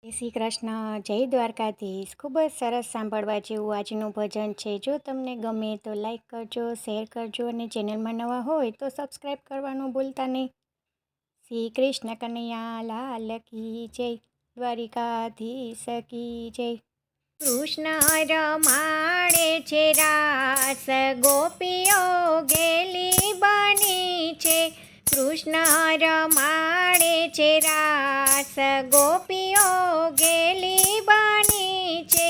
જય શ્રી કૃષ્ણ, જય દ્વારકાધીશ. ખૂબ જ સરસ સાંભળવા જેવું આજનું ભજન છે. જો તમને ગમે તો લાઈક કરજો, શેર કરજો અને ચેનલમાં નવા હોય તો સબસ્ક્રાઈબ કરવાનું ભૂલતા નહીં. શ્રી કૃષ્ણ કનૈયા લાલ કી જય, દ્વારિકાધીશ કી જય. કૃષ્ણ રમાડે છે રાસ, ગોપીઓ ગેલી બની છે. કૃષ્ણ રમાડે છે રાસ, ગોપીઓ ગેલી બની છે.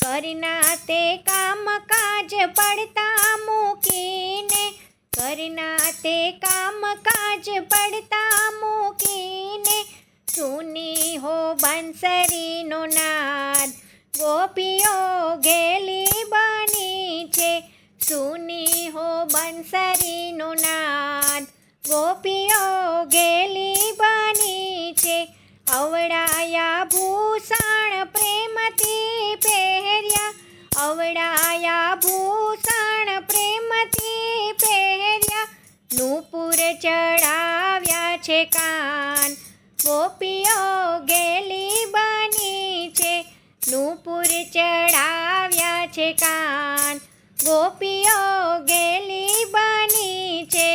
કરના તે કામ કાજ પડતા મૂકીને, કરના તે કામ કાજ પડતા મૂકીને, સુની હો બંસરીનો નાદ, ગોપીઓ ગેલી બની છે. સુની હો બંસરીનો નાદ, ગોપીઓ ગેલી બની છે. અવળાયા ભૂષણ પ્રેમથી પહેર્યા, અવળાયા ભૂષણ પ્રેમથી પહેર્યા, નૂપુર ચડાવ્યા છે કાન, ગોપીઓ ગેલી બની છે. નૂપુર ચડાવ્યા છે કાન, ગોપીઓ ગેલી બની છે.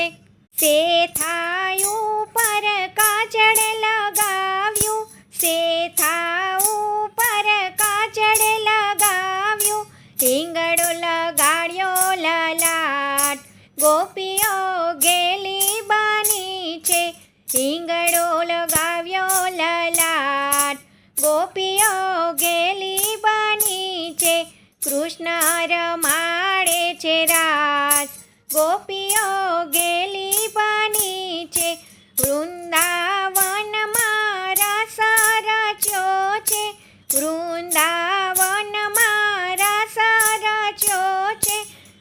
શેથાયું પર કાજળ લગાવ્યું, શેથાયું પર કાજળ લગાવ્યું, ટીંગડો લગાડ્યો લલાટ, ગોપીઓ ગેલી બની છે. ટીંગડો લગાવ્યો લલાટ, ગોપીઓ ગેલી બની છે. કૃષ્ણ રમાડે છે રાસ, ગોપીઓ ગેલી બની છે. વૃંદાવનમાં રસ રચ્યો છે, વૃંદાવનમાં રસ રચ્યો છે.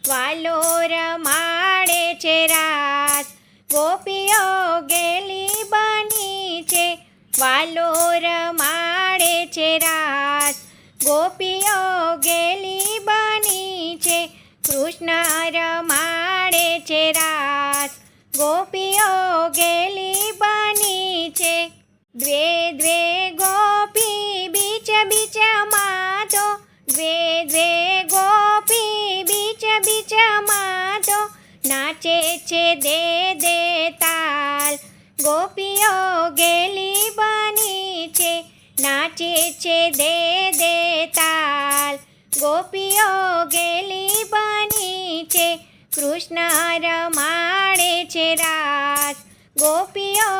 વાલો રમાડે છે રાસ, ગોપીઓ ગેલી બની છે. વાલો રમાડે છે રાસ, ગોપીઓ ગેલી બની છે. કૃષ્ણ રમાડે છે રાસ, ગોપીઓ ગેલી બની છે. દ્વે દ્વે ગોપી બીચ બીચ માધો, દ્વે દ્વે ગોપી બીચ બીચ માધો, નાચે છે દે દે તાલ, ગોપીઓ ગેલી બની છે. નાચે છે દે દે તાલ, ગોપીઓ ગેલી બની છે. કૃષ્ણ રમાડે છે રાસ, ગોપીઓ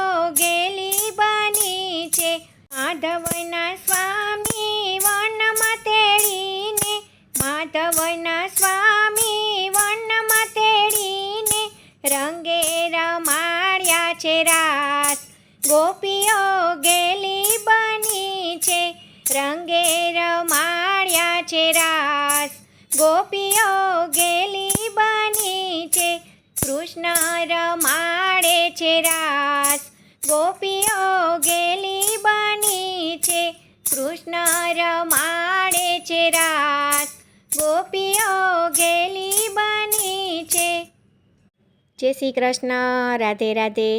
ગેલી બની છે. માધવના સ્વામી વનમાં તેડીને, માધવના સ્વામી વનમાં તેડીને, રંગે રમાડ્યા છે રાસ, ગોપીઓ ગેલી બની છે. રંગે રમાડ્યા છે રાસ, ગોપીઓ ગેલી બની છે. કૃષ્ણ રમાડે છે રાસ, ગોપીઓ ગેલી બની છે. કૃષ્ણ રમાડે છે રાસ, ગોપીઓ ગેલી બની છે. જય શ્રી કૃષ્ણ. રાધે રાધે.